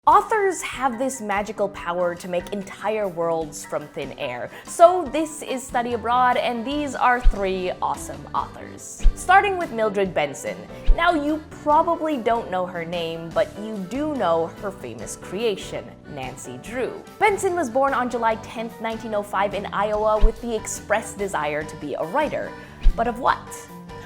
Authors have this magical power to make entire worlds from thin air. So this is Study Abroad, and these are 3 awesome authors. Starting with Mildred Benson. Now you probably don't know her name, but you do know her famous creation, Nancy Drew. Benson was born on July 10, 1905 in Iowa with the express desire to be a writer. But of what?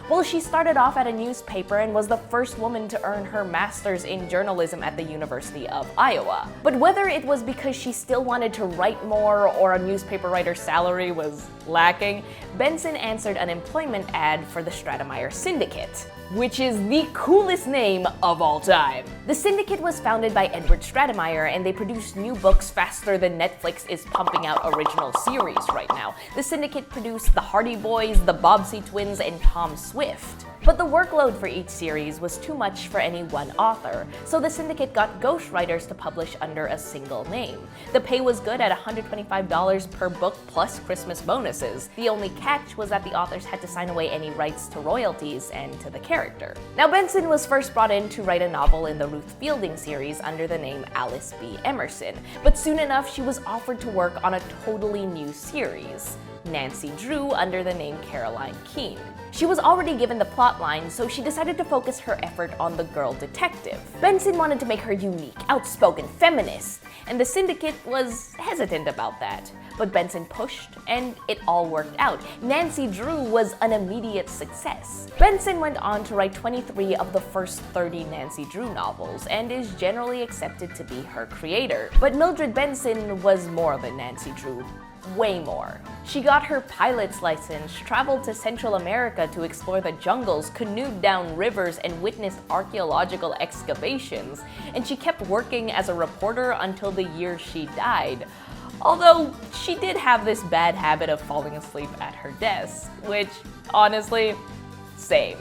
Well, she started off at a newspaper and was the first woman to earn her master's in journalism at the University of Iowa. But whether it was because she still wanted to write more or a newspaper writer's salary was lacking, Benson answered an employment ad for the Stratemeyer Syndicate, which is the coolest name of all time. The Syndicate was founded by Edward Stratemeyer, and they produce new books faster than Netflix is pumping out original series right now. The Syndicate produced The Hardy Boys, The Bobbsey Twins, and Tom Swift. But the workload for each series was too much for any one author, so the Syndicate got ghostwriters to publish under a single name. The pay was good at $125 per book plus Christmas bonuses. The only catch was that the authors had to sign away any rights to royalties and to the character. Now, Benson was first brought in to write a novel in the Ruth Fielding series under the name Alice B. Emerson, but soon enough she was offered to work on a totally new series, Nancy Drew, under the name Caroline Keene. She was already given the plotline, so she decided to focus her effort on the girl detective. Benson wanted to make her unique, outspoken, feminist, and the Syndicate was hesitant about that. But Benson pushed, and it all worked out. Nancy Drew was an immediate success. Benson went on to write 23 of the first 30 Nancy Drew novels, and is generally accepted to be her creator. But Mildred Benson was more than Nancy Drew. Way more. She got her pilot's license, traveled to Central America to explore the jungles, canoed down rivers, and witnessed archaeological excavations, and she kept working as a reporter until the year she died. Although, she did have this bad habit of falling asleep at her desk, which, honestly, same.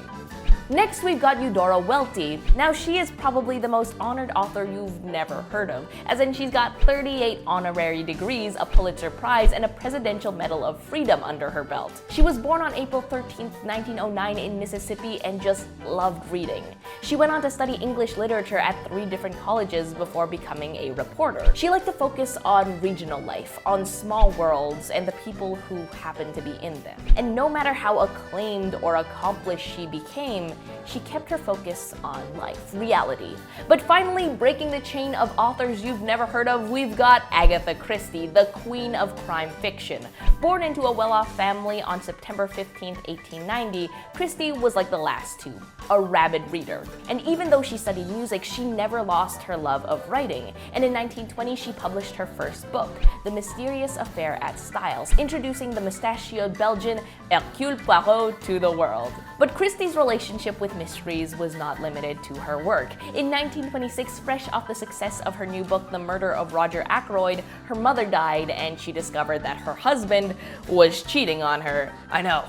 Next, we've got Eudora Welty. Now, she is probably the most honored author you've never heard of, as in she's got 38 honorary degrees, a Pulitzer Prize, and a Presidential Medal of Freedom under her belt. She was born on April 13, 1909 in Mississippi and just loved reading. She went on to study English literature at 3 different colleges before becoming a reporter. She liked to focus on regional life, on small worlds, and the people who happened to be in them. And no matter how acclaimed or accomplished she became, she kept her focus on life, reality. But finally, breaking the chain of authors you've never heard of, we've got Agatha Christie, the queen of crime fiction. Born into a well-off family on September 15, 1890, Christie was like the last 2, a rabid reader. And even though she studied music, she never lost her love of writing. And in 1920, she published her first book, The Mysterious Affair at Styles, introducing the mustachioed Belgian Hercule Poirot to the world. But Christie's relationship with mysteries was not limited to her work. In 1926, fresh off the success of her new book, The Murder of Roger Ackroyd, her mother died and she discovered that her husband was cheating on her. I know,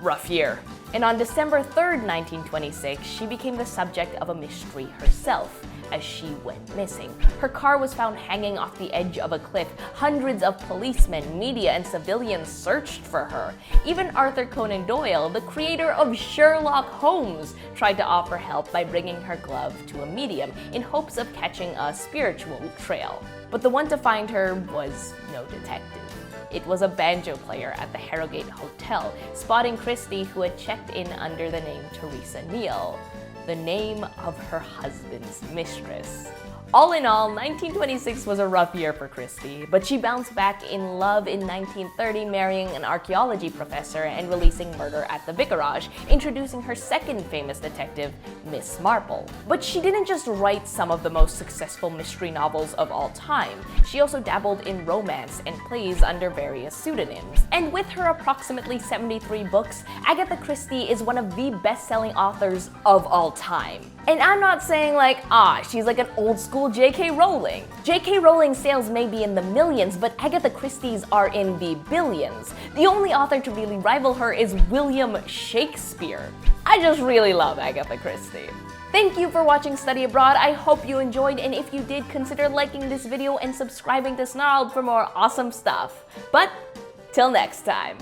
rough year. And on December 3rd, 1926, she became the subject of a mystery herself, as she went missing. Her car was found hanging off the edge of a cliff. Hundreds of policemen, media, and civilians searched for her. Even Arthur Conan Doyle, the creator of Sherlock Holmes, tried to offer help by bringing her glove to a medium in hopes of catching a spiritual trail. But the one to find her was no detective. It was a banjo player at the Harrogate Hotel, spotting Christie, who had checked in under the name Teresa Neal, the name of her husband's mistress. All in all, 1926 was a rough year for Christie, but she bounced back in love in 1930, marrying an archaeology professor and releasing Murder at the Vicarage, introducing her second famous detective, Miss Marple. But she didn't just write some of the most successful mystery novels of all time. She also dabbled in romance and plays under various pseudonyms. And with her approximately 73 books, Agatha Christie is one of the best-selling authors of all time. And I'm not saying like, she's like an old school JK Rowling. JK Rowling's sales may be in the millions, but Agatha Christie's are in the billions. The only author to really rival her is William Shakespeare. I just really love Agatha Christie. Thank you for watching Study Abroad. I hope you enjoyed, and if you did, consider liking this video and subscribing to Snarled for more awesome stuff. But till next time.